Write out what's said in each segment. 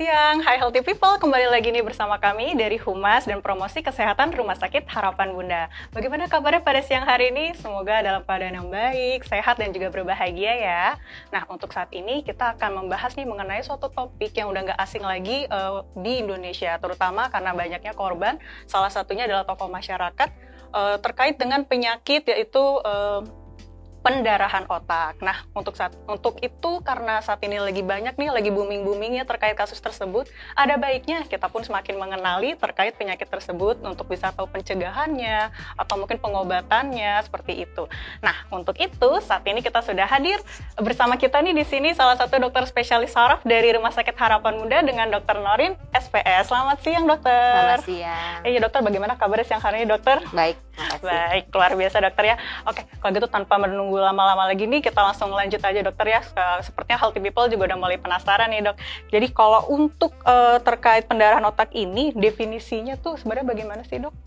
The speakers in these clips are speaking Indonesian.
siang, hai healthy people, kembali lagi nih bersama kami dari Humas dan Promosi Kesehatan Rumah Sakit Harapan Bunda. Bagaimana kabarnya pada siang hari ini? Semoga dalam keadaan yang baik, sehat dan juga berbahagia ya. Nah, untuk saat ini kita akan membahas nih mengenai suatu topik yang udah nggak asing lagi di Indonesia, terutama karena banyaknya korban, salah satunya adalah tokoh masyarakat terkait dengan penyakit yaitu pendarahan otak. Nah, untuk itu karena saat ini lagi banyak nih, lagi booming-boomingnya terkait kasus tersebut, ada baiknya kita pun semakin mengenali terkait penyakit tersebut untuk bisa tahu pencegahannya atau mungkin pengobatannya seperti itu. Nah, untuk itu saat ini kita sudah hadir bersama kita nih di sini salah satu dokter spesialis saraf dari Rumah Sakit Harapan Bunda dengan Dr. Norin SPS. Selamat siang, dokter. Selamat siang. Iya, dokter, bagaimana kabarnya siang hari ini, dokter? Baik, makasih. Baik, luar biasa dokter ya. Oke, kalau gitu tanpa menunggu lama-lama lagi nih, kita langsung lanjut aja dokter ya. Sepertinya healthy people juga udah mulai penasaran nih dok. Jadi kalau untuk terkait pendarahan otak ini, definisinya tuh sebenarnya bagaimana sih dok?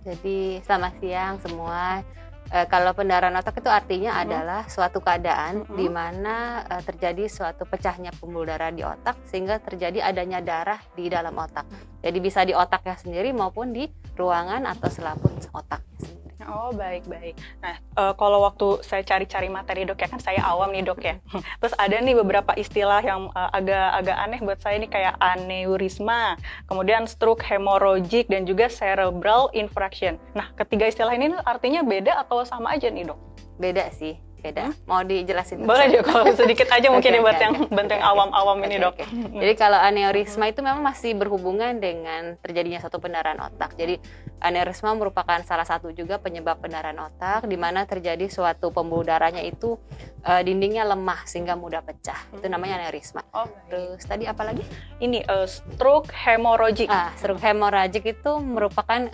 Jadi selamat siang semua. Kalau pendarahan otak itu artinya adalah suatu keadaan di mana terjadi suatu pecahnya pembuluh darah di otak sehingga terjadi adanya darah di dalam otak. Jadi bisa di otaknya sendiri maupun di ruangan atau selaput otaknya sendiri. Oh, baik-baik. Nah, kalau waktu saya cari-cari materi dok ya, kan saya awam nih dok ya. Terus ada nih beberapa istilah yang agak aneh buat saya nih, kayak aneurisma, kemudian stroke hemorrhagic, dan juga cerebral infarction. Nah, ketiga istilah ini artinya beda atau sama aja nih dok? Beda sih, beda. Mau dijelasin? Boleh deh, kalau sedikit aja mungkin buat yang awam-awam ini dok. Jadi kalau aneurisma itu memang masih berhubungan dengan terjadinya suatu pendarahan otak. Jadi aneurisma merupakan salah satu juga penyebab pendarahan otak, di mana terjadi suatu pembuluh darahnya itu dindingnya lemah sehingga mudah pecah. Itu namanya aneurisma. Oh, terus tadi apa lagi? Ini stroke hemorrhagic. Stroke hemorrhagic itu merupakan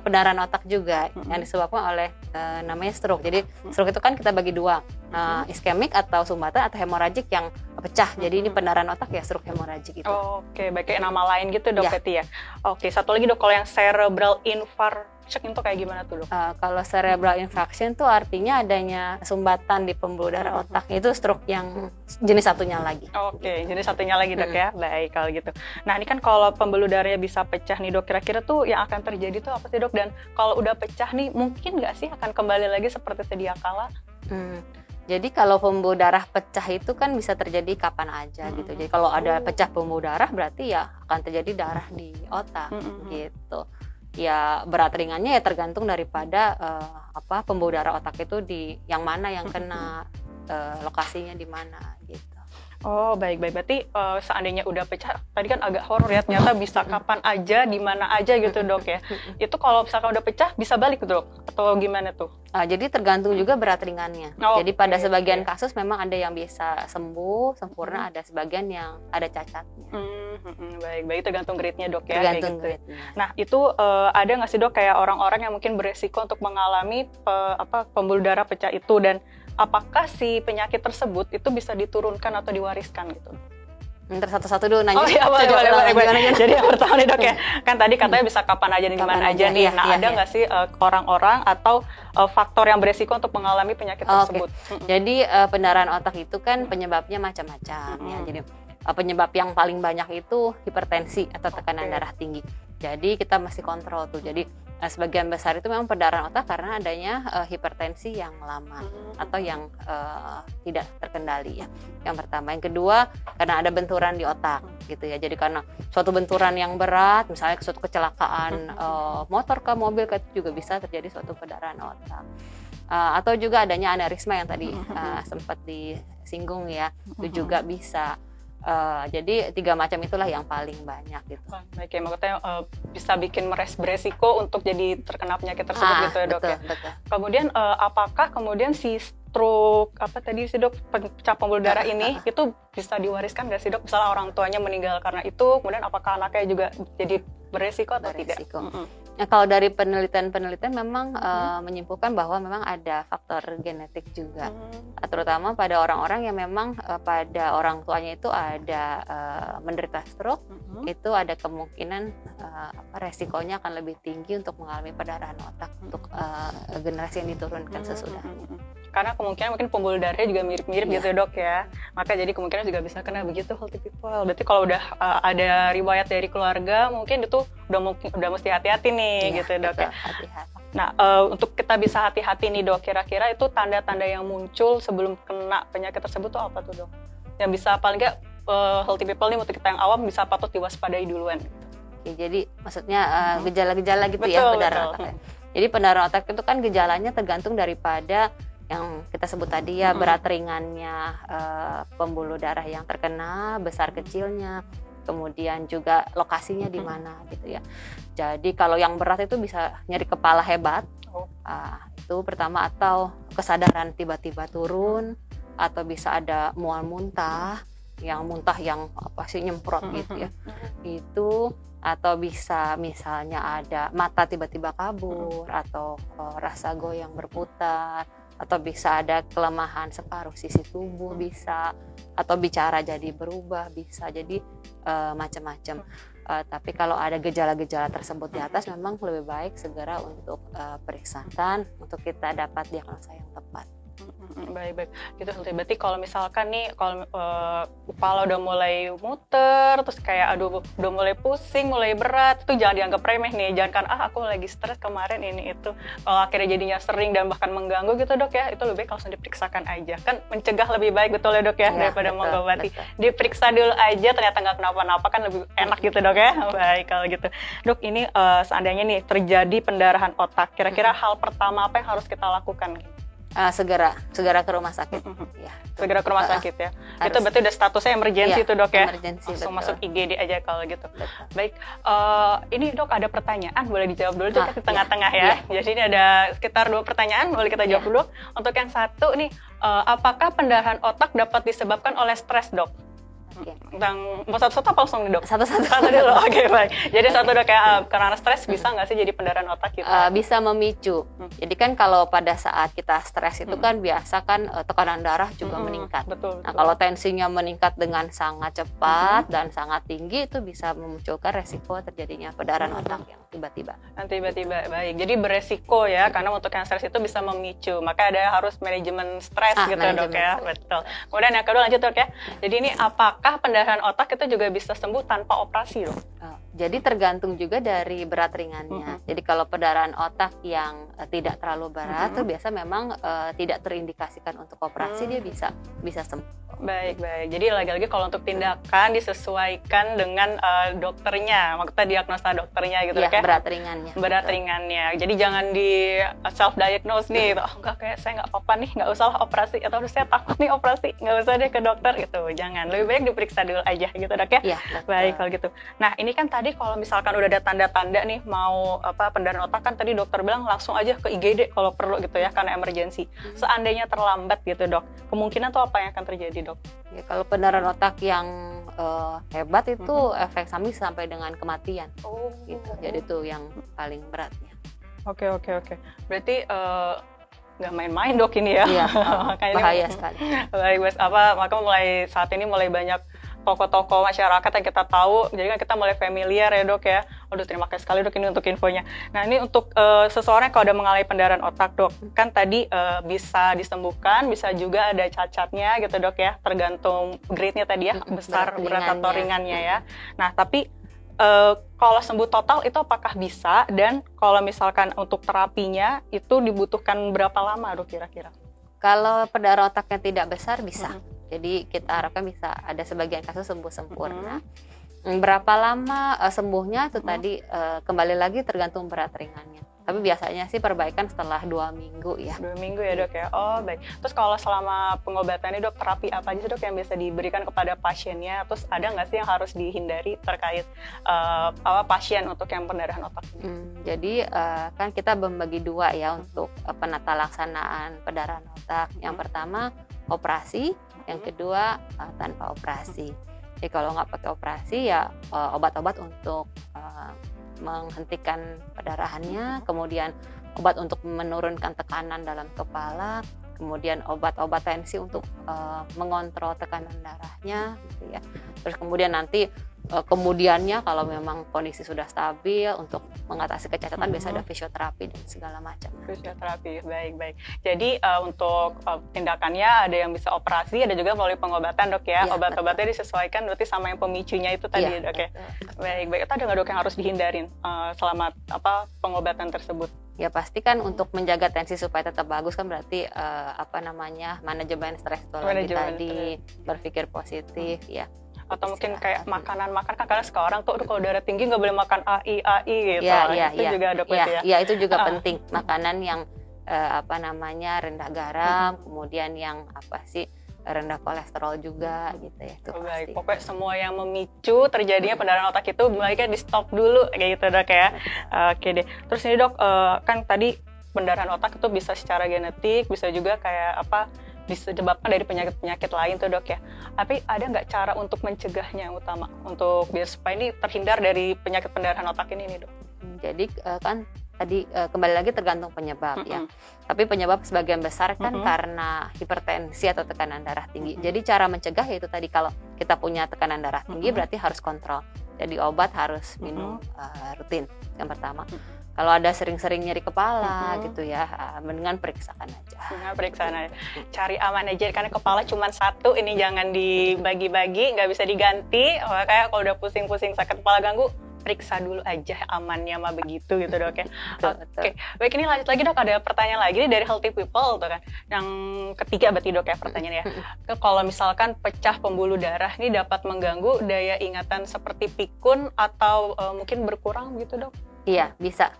pendarahan otak juga yang disebabkan oleh namanya stroke. Jadi stroke itu kan kita bagi dua, iskemik atau sumbatan atau hemorrhagic yang pecah. Jadi ini pendarahan otak ya, stroke hemorrhagic itu. Oke, baik, kayak nama lain gitu dok Ya. ya. Oke, satu lagi dok, kalau yang cerebral infarction itu kayak gimana tuh dok? Kalau cerebral infarction itu artinya adanya sumbatan di pembuluh darah otak. Itu stroke yang jenis satunya lagi. Oke, jadi satunya lagi dok ya. Baik, kalau gitu. Nah, ini kan kalau pembuluh darahnya bisa pecah nih dok, kira-kira tuh yang akan terjadi tuh apa sih dok? Dan kalau udah pecah nih, mungkin nggak sih akan kembali lagi seperti sedia kala? Jadi kalau pembuluh darah pecah itu kan bisa terjadi kapan aja gitu. Jadi kalau ada pecah pembuluh darah berarti ya akan terjadi darah di otak gitu. Ya berat ringannya ya tergantung daripada pembuluh darah otak itu di yang mana yang kena, lokasinya di mana gitu. Oh, baik-baik. Berarti seandainya udah pecah, tadi kan agak horor ya, ternyata bisa kapan aja, di mana aja gitu dok ya. Itu kalau misalkan udah pecah, bisa balik dok? Atau gimana tuh? Jadi tergantung juga berat ringannya. Jadi pada sebagian kasus memang ada yang bisa sembuh, sempurna, ada sebagian yang ada cacatnya. Baik-baik, tergantung grade-nya dok ya. Tergantung gitu. grade-nya. Nah, itu ada nggak sih dok kayak orang-orang yang mungkin beresiko untuk mengalami pembuluh darah pecah itu, dan apakah si penyakit tersebut itu bisa diturunkan atau diwariskan gitu? Satu-satu dulu nanya. Oh iya, boleh. Jadi yang pertama nih dok ya, kan tadi katanya bisa kapan aja dan di mana aja nih. Nah, ada nggak sih orang-orang atau faktor yang beresiko untuk mengalami penyakit tersebut? Jadi pendarahan otak itu kan penyebabnya macam-macam ya. Jadi penyebab yang paling banyak itu hipertensi atau tekanan darah tinggi. Jadi kita mesti kontrol tuh. Jadi sebagian besar itu memang pendarahan otak karena adanya hipertensi yang lama atau yang tidak terkendali ya. Yang pertama, yang kedua karena ada benturan di otak gitu ya. Jadi karena suatu benturan yang berat, misalnya suatu kecelakaan motor ke mobil itu juga bisa terjadi suatu pendarahan otak. Atau juga adanya aneurisma yang tadi sempat disinggung ya, itu juga bisa. Jadi 3 macam itulah yang paling banyak gitu. Baik ya, maksudnya bisa bikin beresiko untuk jadi terkena penyakit tersebut gitu ya dok ya. Betul. Kemudian apakah kemudian si stroke tadi sih dok, pecah pembuluh darah ini itu bisa diwariskan nggak sih dok? Misalnya orang tuanya meninggal karena itu, kemudian apakah anaknya juga jadi beresiko atau tidak? Nah, kalau dari penelitian memang menyimpulkan bahwa memang ada faktor genetik juga, terutama pada orang-orang yang memang pada orang tuanya itu ada menderita stroke, itu ada kemungkinan resikonya akan lebih tinggi untuk mengalami pendarahan otak untuk generasi yang diturunkan sesudah. karena kemungkinan mungkin pembuluh darahnya juga mirip-mirip gitu dok ya, maka jadi kemungkinan juga bisa kena begitu healthy people. Berarti kalau udah ada riwayat dari keluarga mungkin itu udah mesti hati-hati nih gitu dok ya. Hati-hati. Nah untuk kita bisa hati-hati nih dok, kira-kira itu tanda-tanda yang muncul sebelum kena penyakit tersebut tuh apa tuh dok? Yang bisa paling nggak healthy people nih untuk kita yang awam bisa patut diwaspadai duluan. Oke, jadi maksudnya gejala-gejala gitu ya Betul, pendarahan betul. otak. Jadi pendarahan otak itu kan gejalanya tergantung daripada yang kita sebut tadi ya, berat ringannya pembuluh darah yang terkena, besar kecilnya, kemudian juga lokasinya di mana gitu ya. Jadi kalau yang berat itu bisa nyeri kepala hebat, itu pertama, atau kesadaran tiba-tiba turun, atau bisa ada mual muntah yang apa sih nyemprot gitu ya. Itu, atau bisa misalnya ada mata tiba-tiba kabur, atau rasa goyang berputar, atau bisa ada kelemahan separuh sisi tubuh bisa, atau bicara jadi berubah bisa, jadi macam-macam. Tapi kalau ada gejala-gejala tersebut di atas, memang lebih baik segera untuk periksaan untuk kita dapat diagnosa yang tepat. Baik gitu. Berarti kalau misalkan nih kalau kepala udah mulai muter, terus kayak aduh udah mulai pusing, mulai berat, itu jangan dianggap remeh nih, jangan kan aku lagi stres kemarin ini itu. Kalau akhirnya jadinya sering dan bahkan mengganggu gitu dok ya, itu lebih baik langsung diperiksakan aja, kan mencegah lebih baik, betul ya dok ya, daripada mengobati. Diperiksa dulu aja, ternyata nggak kenapa-napa kan lebih enak gitu dok ya. Baik kalau gitu dok, ini seandainya nih terjadi pendarahan otak, kira-kira hal pertama apa yang harus kita lakukan? Segera ke rumah sakit. Ya, segera ke rumah sakit ya. Itu berarti udah statusnya emergency itu dok ya. Langsung masuk IGD aja kalau gitu. Baik, ini dok ada pertanyaan, boleh dijawab dulu dok di tengah-tengah ya. Jadi ini ada sekitar 2 pertanyaan, boleh kita jawab dulu. Untuk yang satu nih, apakah pendarahan otak dapat disebabkan oleh stres dok? Tentang mau satu-satu apa langsung nih dok? Satu-satu dulu. Oke, baik. Jadi satu dok ya, karena stres bisa nggak sih jadi pendarahan otak kita? Bisa memicu. Jadi kan kalau pada saat kita stres itu kan biasa kan tekanan darah juga meningkat. Betul. Nah kalau tensinya meningkat dengan sangat cepat dan sangat tinggi, itu bisa memunculkan resiko terjadinya pendarahan otak yang tiba-tiba. Baik. Jadi beresiko ya, karena untuk yang stres itu bisa memicu. Maka ada harus manajemen stres gitu dok ya. Betul. Kemudian yang kedua lanjut dok ya. Jadi ini apakah pendarahan otak itu juga bisa sembuh tanpa operasi dok? Jadi tergantung juga dari berat ringannya. Jadi kalau pendarahan otak yang tidak terlalu berat itu biasa memang tidak terindikasikan untuk operasi, dia bisa sembuh. Baik. Jadi lagi-lagi kalau untuk tindakan disesuaikan dengan dokternya, maksudnya diagnosa dokternya gitu ya. Berat ringannya. Jadi jangan di self diagnose nih, enggak, kayak saya nggak apa-apa nih, nggak usah operasi, atau saya takut nih operasi, nggak usah deh ke dokter gitu. Jangan, lebih baik diperiksa dulu aja gitu dok ya. Baik kalau gitu. Nah ini kan tadi kalau misalkan udah ada tanda-tanda nih mau pendarahan otak, kan tadi dokter bilang langsung aja ke IGD kalau perlu gitu ya, karena emergency. Seandainya terlambat gitu dok, kemungkinan tuh apa yang akan terjadi dok? Ya, kalau pendarahan otak yang hebat itu efek samping sampai dengan kematian. Gitu. Jadi itu yang paling beratnya. Oke. Berarti nggak main-main dok ini ya. Iya, bahaya sekali. Baik, maka saat ini mulai banyak tokoh-tokoh masyarakat yang kita tahu, jadi kan kita mulai familiar ya dok ya. Aduh, terima kasih sekali dok ini untuk infonya. Nah ini untuk seseorang kalau ada mengalami pendarahan otak dok, kan tadi bisa disembuhkan, bisa juga ada cacatnya gitu dok ya, tergantung grade-nya tadi ya, besar, berat atau ringannya ya. Nah tapi kalau sembuh total itu apakah bisa, dan kalau misalkan untuk terapinya itu dibutuhkan berapa lama dok kira-kira? Kalau pendarahan otaknya tidak besar bisa. Jadi kita harapkan bisa ada sebagian kasus sembuh sempurna. Berapa lama sembuhnya itu tadi kembali lagi tergantung berat ringannya. Tapi biasanya sih perbaikan setelah 2 minggu ya. 2 minggu ya dok ya. Oh baik. Terus kalau selama pengobatan ini dok, terapi apa aja dok yang bisa diberikan kepada pasiennya? Terus ada nggak sih yang harus dihindari terkait pasien untuk yang pendarahan otak ini? Jadi kan kita membagi 2 ya untuk penata laksanaan pendarahan otak. Yang pertama operasi, yang kedua tanpa operasi. Jadi kalau nggak pakai operasi ya obat-obat untuk menghentikan perdarahannya, kemudian obat untuk menurunkan tekanan dalam kepala, kemudian obat-obat tensi untuk mengontrol tekanan darahnya, gitu ya. Terus kemudian nanti kemudiannya kalau memang kondisi sudah stabil, untuk mengatasi kecacatan biasa ada fisioterapi dan segala macam. Fisioterapi, baik-baik. Jadi untuk tindakannya ada yang bisa operasi, ada juga melalui pengobatan dok ya. Iya, Obat-obatnya disesuaikan berarti sama yang pemicunya itu tadi Iya, dok ya. betul. Baik-baik. Itu ada nggak dok yang harus dihindarin selama pengobatan tersebut? Ya pasti kan untuk menjaga tensi supaya tetap bagus kan berarti manajemen stres tadi, berpikir positif ya. Atau mungkin kayak makanan-makan kan kadang sekarang tuh kalau darah tinggi nggak boleh makan AI gitu. Itu juga dok ya. Ya itu juga penting, makanan yang rendah garam, kemudian yang rendah kolesterol juga gitu ya. Itu Baik, pasti. pokoknya semua yang memicu terjadinya pendarahan otak itu baiknya di stop dulu kayak gitu dok ya. Oke deh. Terus ini dok, kan tadi pendarahan otak itu bisa secara genetik, bisa juga kayak disebabkan dari penyakit-penyakit lain tuh dok ya. Tapi ada nggak cara untuk mencegahnya yang utama untuk biar supaya ini terhindar dari penyakit pendarahan otak ini nih dok? Jadi kan tadi kembali lagi tergantung penyebab ya. Tapi penyebab sebagian besar kan karena hipertensi atau tekanan darah tinggi. Jadi cara mencegah yaitu tadi kalau kita punya tekanan darah tinggi berarti harus kontrol. Jadi obat harus minum rutin yang pertama. Kalau ada sering-sering nyeri kepala gitu ya, mendingan periksakan aja. Periksakan aja. Cari aman aja karena kepala cuma satu, ini jangan dibagi-bagi, nggak bisa diganti. Kayak kalau udah pusing-pusing sakit kepala ganggu, periksa dulu aja amannya mah begitu gitu dok ya. Oke, baik ini lanjut lagi dok, ada pertanyaan lagi nih dari Healthy People tuh kan. Yang ketiga berarti dok ya pertanyaannya. Kalau misalkan pecah pembuluh darah ini dapat mengganggu daya ingatan seperti pikun atau mungkin berkurang gitu dok? Iya, bisa.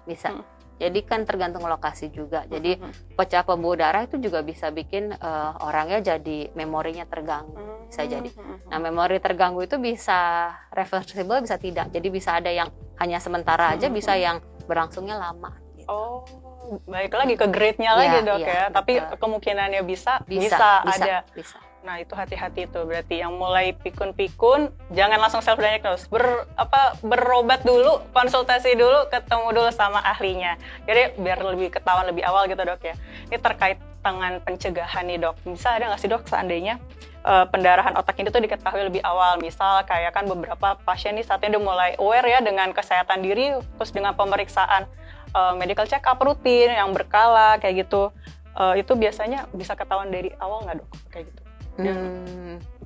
Jadi kan tergantung lokasi juga. Jadi pecah pembuluh darah itu juga bisa bikin orangnya jadi memorinya terganggu, bisa jadi. Nah, memori terganggu itu bisa reversible, bisa tidak. Jadi bisa ada yang hanya sementara aja, bisa yang berlangsungnya lama. Gitu. Oh, baik lagi ke grade-nya lagi dok ya. Tapi kemungkinannya bisa ada. Bisa. Nah itu hati-hati tuh, berarti yang mulai pikun-pikun jangan langsung self diagnose, berobat dulu, konsultasi dulu, ketemu dulu sama ahlinya. Jadi biar lebih ketahuan lebih awal gitu dok ya. Ini terkait dengan pencegahan nih dok. Bisa ada nggak sih dok seandainya pendarahan otak ini tuh diketahui lebih awal, misal kayak kan beberapa pasien nih saatnya udah mulai aware ya dengan kesehatan diri, terus dengan pemeriksaan medical check up rutin yang berkala kayak gitu, itu biasanya bisa ketahuan dari awal nggak dok kayak gitu?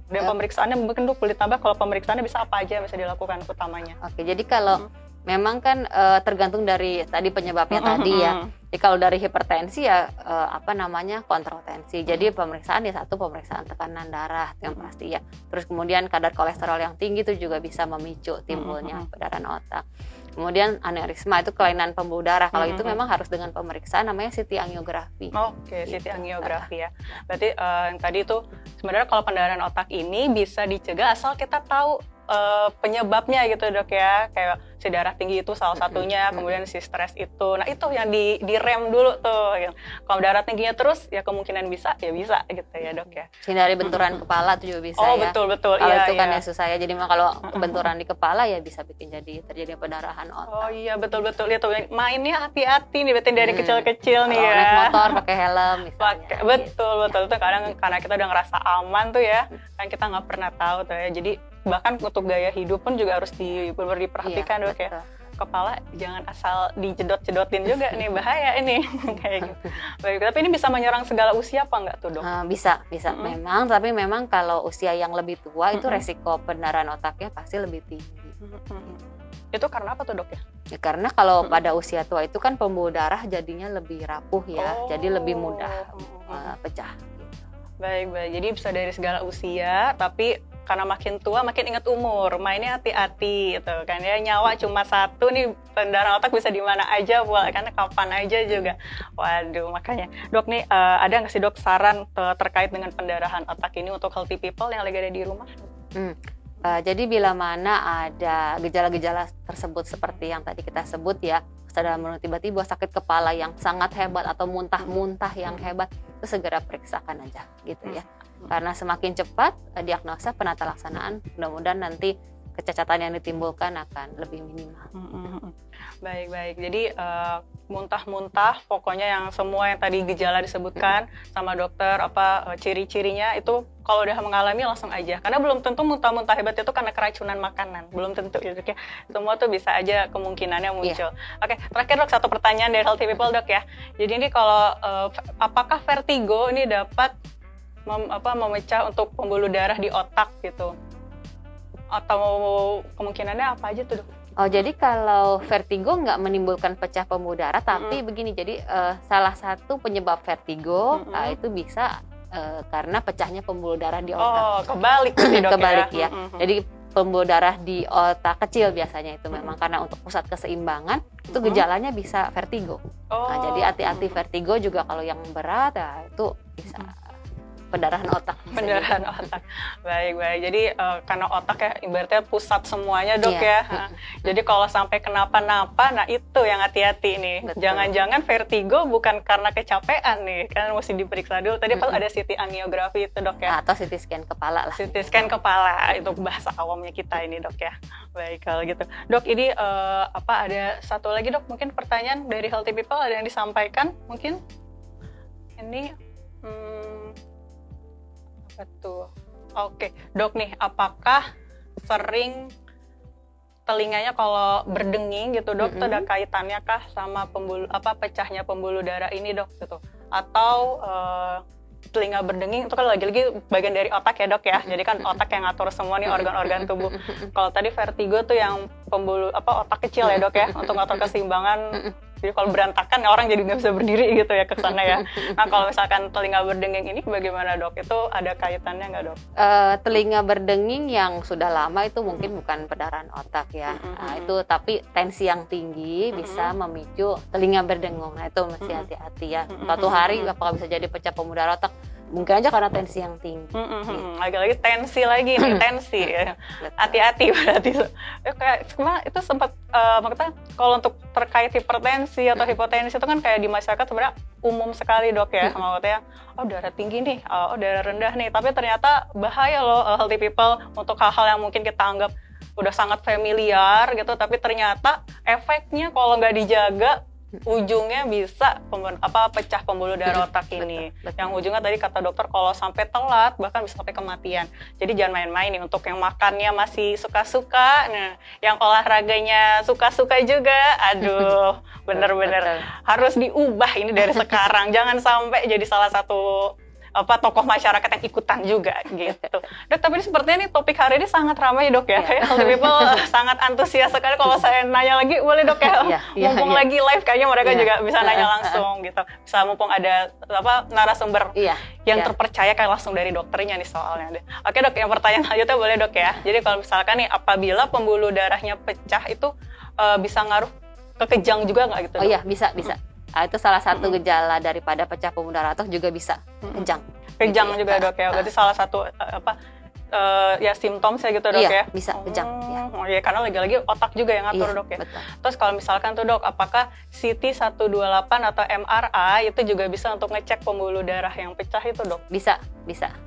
Dan pemeriksaannya mungkin dok boleh tambah kalau pemeriksaannya bisa apa aja bisa dilakukan utamanya? Oke, jadi kalau memang kan tergantung dari tadi penyebabnya tadi ya. Jadi kalau dari hipertensi ya kontrol tensi. Jadi pemeriksaan ya satu pemeriksaan tekanan darah yang pasti ya. Terus kemudian kadar kolesterol yang tinggi itu juga bisa memicu timbulnya pendarahan otak. Kemudian aneurisma itu kelainan pembuluh darah. Kalau itu memang harus dengan pemeriksaan namanya CT angiografi. Oke, CT angiografi ya. Berarti yang tadi itu sebenarnya kalau pendarahan otak ini bisa dicegah asal kita tahu penyebabnya gitu dok ya, kayak si darah tinggi itu salah satunya, kemudian si stres itu, nah itu yang direm dulu tuh gitu. Kalau darah tingginya terus ya kemungkinan bisa gitu ya dok ya. Hindari benturan kepala itu juga bisa ya. Betul kalau iya, itu kan ya susah ya, jadi kalau benturan di kepala ya bisa bikin terjadi pendarahan otak. Iya betul ya tuh, mainnya hati-hati nih berarti dari kecil-kecil nih ya. Naik motor pakai helm misalnya. Betul itu kadang karena kita udah ngerasa aman tuh ya, kan kita nggak pernah tahu tuh ya, jadi bahkan untuk gaya hidup pun juga harus diperhatikan dok ya. Kepala jangan asal dijedot-jedotin juga nih, bahaya ini kayak gitu. Baik, tapi ini bisa menyerang segala usia apa enggak tuh dok? Bisa memang, tapi memang kalau usia yang lebih tua itu resiko pendarahan otaknya pasti lebih tinggi. Itu karena apa tuh dok ya? Ya, karena kalau pada usia tua itu kan pembuluh darah jadinya lebih rapuh ya, jadi lebih mudah pecah. Baik, jadi bisa dari segala usia, tapi karena makin tua makin ingat umur, mainnya hati-hati gitu kan ya, nyawa cuma satu nih, pendarahan otak bisa di mana aja karena kapan aja juga. Waduh, makanya dok nih ada nggak sih dok saran terkait dengan pendarahan otak ini untuk healthy people yang lagi ada di rumah? Jadi bila mana ada gejala-gejala tersebut seperti yang tadi kita sebut ya, tiba-tiba sakit kepala yang sangat hebat atau muntah-muntah yang hebat, itu segera periksakan aja gitu ya. Karena semakin cepat diagnosa, penata laksanaan, mudah-mudahan nanti kecacatan yang ditimbulkan akan lebih minimal. Baik. Jadi muntah-muntah, pokoknya yang semua yang tadi gejala disebutkan sama dokter, ciri-cirinya itu kalau udah mengalami langsung aja. Karena belum tentu muntah-muntah hebat itu karena keracunan makanan, belum tentu ya dok ya. Semua tuh bisa aja kemungkinannya muncul. Oke, terakhir dok, satu pertanyaan dari Healthy People dok ya. Jadi ini kalau apakah vertigo ini dapat memecah untuk pembuluh darah di otak gitu? Atau kemungkinannya apa aja tuh dok? Oh, jadi kalau vertigo nggak menimbulkan pecah pembuluh darah, tapi begini, jadi salah satu penyebab vertigo itu bisa karena pecahnya pembuluh darah di otak. Oh, kebalik berarti dok Kebalik ya. Jadi pembuluh darah di otak kecil biasanya itu memang karena untuk pusat keseimbangan itu gejalanya bisa vertigo. Nah, jadi hati-hati vertigo juga kalau yang berat, ya itu bisa pendarahan otak. Pendarahan otak. Baik. Jadi karena otak ya ibaratnya pusat semuanya dok ya. Jadi kalau sampai kenapa-napa, nah itu yang hati-hati nih. Betul. Jangan-jangan vertigo bukan karena kecapean nih, kan mesti diperiksa dulu. Tadi ada CT angiografi itu dok ya. Atau CT scan kepala lah. CT scan kepala, itu bahasa awamnya kita ini dok ya. Baik kalau gitu. Dok ini ada satu lagi dok, mungkin pertanyaan dari Healthy People ada yang disampaikan mungkin? Ini betul. Oke, dok nih, apakah sering telinganya kalau berdenging gitu dok, itu ada kaitannya kah sama pecahnya pembuluh darah ini dok gitu? Atau telinga berdenging itu kan lagi-lagi bagian dari otak ya dok ya, jadi kan otak yang ngatur semua nih organ-organ tubuh. Kalau tadi vertigo tuh yang otak kecil ya dok ya, untuk ngatur keseimbangan. Jadi kalau berantakan orang jadi nggak bisa berdiri gitu ya ke sana ya. Nah kalau misalkan telinga berdenging ini bagaimana dok? Itu ada kaitannya nggak dok? Telinga berdenging yang sudah lama itu mungkin bukan pendarahan otak ya. Nah, itu tapi tensi yang tinggi bisa memicu telinga berdengung. Nah itu mesti hati-hati ya. Suatu hari apakah bisa jadi pecah pembuluh darah otak? Mungkin aja karena tensi yang tinggi. Lagi-lagi tensi lagi nih, tensi ya. Hati-hati berarti. Kayak itu sempat maksudnya kalau untuk terkait hipertensi atau hipotensi itu kan kayak di masyarakat sebenarnya umum sekali dok ya. Maksudnya darah tinggi nih, darah rendah nih. Tapi ternyata bahaya loh Healthy People untuk hal-hal yang mungkin kita anggap udah sangat familiar gitu. Tapi ternyata efeknya kalau nggak dijaga ujungnya bisa pecah pembuluh darah otak ini. Betul. Yang ujungnya tadi kata dokter kalau sampai telat bahkan bisa sampai kematian. Jadi jangan main-main nih untuk yang makannya masih suka-suka, nah yang olahraganya suka-suka juga, aduh bener-bener harus diubah ini dari sekarang. Jangan sampai jadi salah satu tokoh masyarakat yang ikutan juga gitu. Dok, tapi sepertinya nih topik hari ini sangat ramai dok ya. Kayak Healthy People sangat antusias sekali. Kalau saya nanya lagi boleh dok ya. Mumpung lagi live kayaknya mereka juga bisa nanya langsung gitu. Bisa mumpung ada narasumber yang terpercaya kayak langsung dari dokternya nih soalnya. Oke dok, yang pertanyaan selanjutnya boleh dok ya. Jadi kalau misalkan nih apabila pembuluh darahnya pecah itu bisa ngaruh ke kejang juga nggak gitu dok? Oh iya, bisa. Nah, itu salah satu gejala daripada pecah pembuluh darah otak juga bisa kejang. Kejang gitu juga dok ya. Berarti salah satu simptom saya gitu dok ya. Iya, bisa kejang. Oh iya, karena lagi-lagi otak juga yang ngatur dok ya. Betul. Terus kalau misalkan tuh dok, apakah CT 128 atau MRI itu juga bisa untuk ngecek pembuluh darah yang pecah itu dok? Bisa.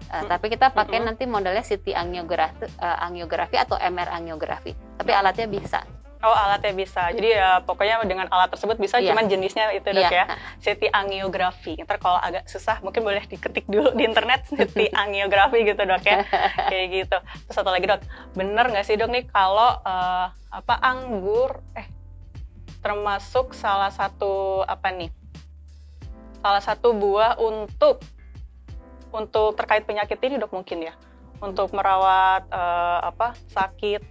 Tapi kita pakai nanti modelnya CT angiografi atau MR angiografi. Tapi alatnya bisa. Oh, alatnya bisa. Jadi ya pokoknya dengan alat tersebut bisa, cuman jenisnya itu dok ya. CT angiografi. Ntar kalau agak susah mungkin boleh diketik dulu di internet CT angiografi gitu dok ya. Kayak gitu. Terus satu lagi dok, bener nggak sih dok nih kalau anggur termasuk salah satu salah satu buah untuk terkait penyakit ini dok mungkin ya, untuk merawat sakit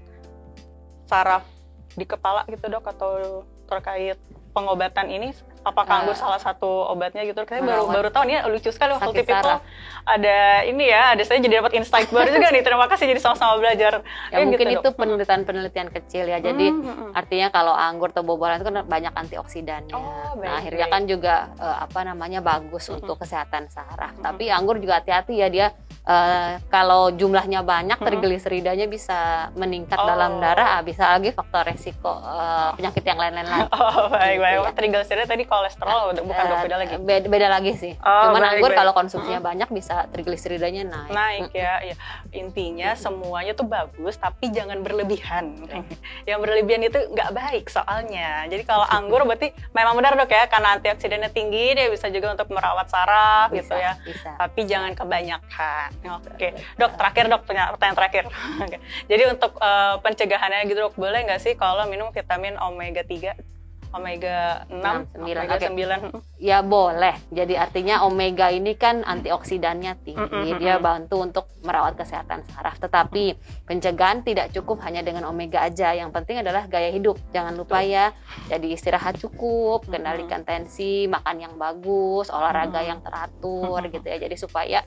saraf di kepala gitu dok, atau terkait pengobatan ini, apakah anggur salah satu obatnya gitu? Saya baru tahu nih, lucu sekali Healthy People ada ini ya, ada saya jadi dapat insight baru juga nih. Terima kasih jadi sama-sama belajar. Ya mungkin gitu, itu penelitian kecil ya. Jadi artinya kalau anggur atau buah-buahan itu kan banyak antioksidannya. Nah, akhirnya kan juga bagus untuk kesehatan saraf. Tapi anggur juga hati-hati ya, dia kalau jumlahnya banyak, trigliseridanya bisa meningkat dalam darah, bisa lagi faktor resiko penyakit yang lain-lain lagi. Oh, baik, Gitu baik. ya. Trigliserida tadi kolesterol, bukan dok, beda lagi. Beda lagi sih. Oh, Cuman baik, anggur baik. kalau konsumsinya banyak bisa trigliseridanya naik. Naik ya, ya. Intinya semuanya tuh bagus, tapi jangan berlebihan. Yang berlebihan itu nggak baik soalnya. Jadi kalau anggur berarti memang benar dok ya, karena antioksidannya tinggi, dia bisa juga untuk merawat saraf gitu ya. Bisa. Tapi jangan kebanyakan. Oke, dok, terakhir dok, pertanyaan terakhir. Oke. Jadi untuk pencegahannya gitu dok, boleh nggak sih kalau minum vitamin omega 3, omega 6, 9, omega oke. 9? Ya boleh. Jadi artinya omega ini kan antioksidannya tinggi. Dia bantu untuk merawat kesehatan saraf. Tetapi pencegahan tidak cukup hanya dengan omega aja. Yang penting adalah gaya hidup. Jangan lupa ya. Jadi istirahat cukup, kendalikan tensi, makan yang bagus, olahraga yang teratur gitu ya. Jadi supaya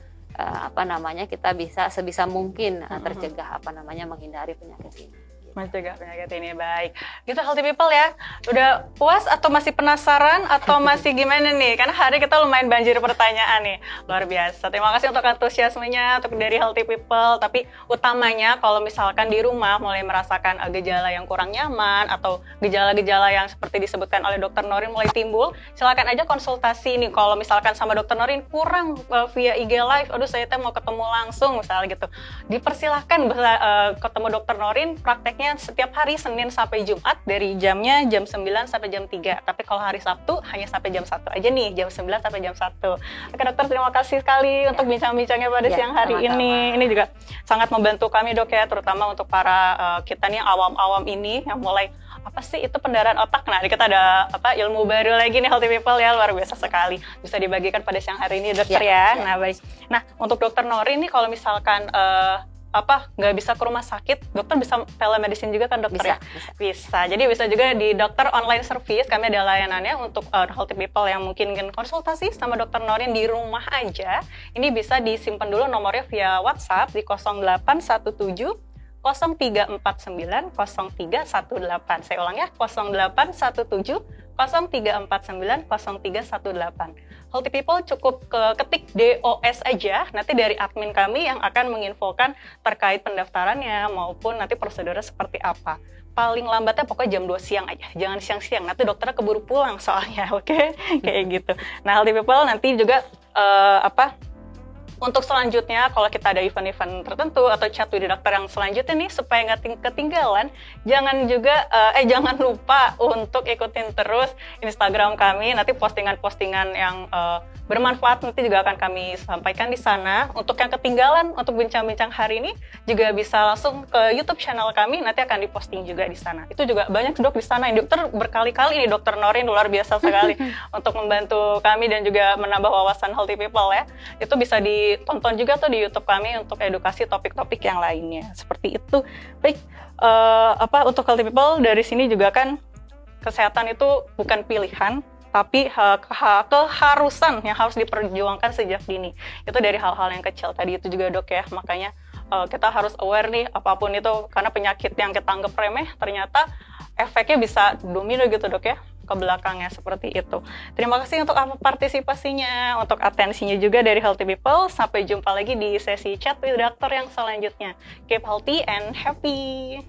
kita bisa sebisa mungkin tercegah menghindari penyakit ini. Mencegah penyakit ini, baik. Gitu healthy people ya. Udah puas atau masih penasaran atau masih gimana nih? Karena hari kita lumayan banjir pertanyaan nih. Luar biasa. Terima kasih untuk antusiasmenya untuk dari healthy people. Tapi utamanya kalau misalkan di rumah mulai merasakan gejala yang kurang nyaman atau gejala-gejala yang seperti disebutkan oleh Dokter Norin mulai timbul, silakan aja konsultasi nih. Kalau misalkan sama Dokter Norin kurang via IG Live, aduh saya mau ketemu langsung misalnya gitu. Dipersilahkan ketemu Dokter Norin, prakteknya setiap hari Senin sampai Jumat dari jamnya jam 9 sampai jam 3. Tapi kalau hari Sabtu hanya sampai jam 1 aja nih, jam 9 sampai jam 1. Oke dokter, terima kasih sekali untuk bincang-bincangnya pada siang hari ini. Ini juga sangat membantu kami dok ya, terutama untuk para kita nih awam-awam ini yang mulai apa sih itu pendarahan otak. Nah, kita ada ilmu baru lagi nih healthy people ya, luar biasa sekali. Bisa dibagikan pada siang hari ini dokter ya. Nah, baik. Nah, untuk Dokter Norin nih kalau misalkan nggak bisa ke rumah sakit, dokter bisa telemedicine juga kan dokter? Bisa. Jadi bisa juga di dokter online service, kami ada layanannya untuk healthy people yang mungkin ingin konsultasi sama Dokter Norin di rumah aja. Ini bisa disimpan dulu nomornya via WhatsApp di 0817 0349 0318. Saya ulang ya, 0817 0349 0318. Healthy people cukup ketik DOS aja, nanti dari admin kami yang akan menginfokan terkait pendaftarannya maupun nanti prosedurnya seperti apa. Paling lambatnya pokoknya jam 2 siang aja, jangan siang-siang, nanti dokternya keburu pulang soalnya, oke? Kayak gitu. Nah, healthy people nanti juga untuk selanjutnya, kalau kita ada event-event tertentu atau chat with dokter yang selanjutnya nih, supaya nggak ketinggalan, jangan lupa untuk ikutin terus Instagram kami. Nanti postingan-postingan yang bermanfaat nanti juga akan kami sampaikan di sana. Untuk yang ketinggalan, untuk bincang-bincang hari ini, juga bisa langsung ke YouTube channel kami, nanti akan diposting juga di sana. Itu juga banyak dok di sana. Dokter berkali-kali ini Dokter Norin luar biasa sekali untuk membantu kami dan juga menambah wawasan healthy people ya. Itu bisa ditonton juga tuh di YouTube kami untuk edukasi topik-topik yang lainnya. Seperti itu. Baik, untuk healthy people dari sini juga kan kesehatan itu bukan pilihan, tapi keharusan yang harus diperjuangkan sejak dini. Itu dari hal-hal yang kecil tadi itu juga dok ya. Makanya kita harus aware nih apapun itu, karena penyakit yang kita anggap remeh ternyata efeknya bisa domino gitu dok ya ke belakangnya, seperti itu. Terima kasih untuk partisipasinya, untuk atensinya juga dari Healthy People. Sampai jumpa lagi di sesi chat with dokter yang selanjutnya. Keep healthy and happy.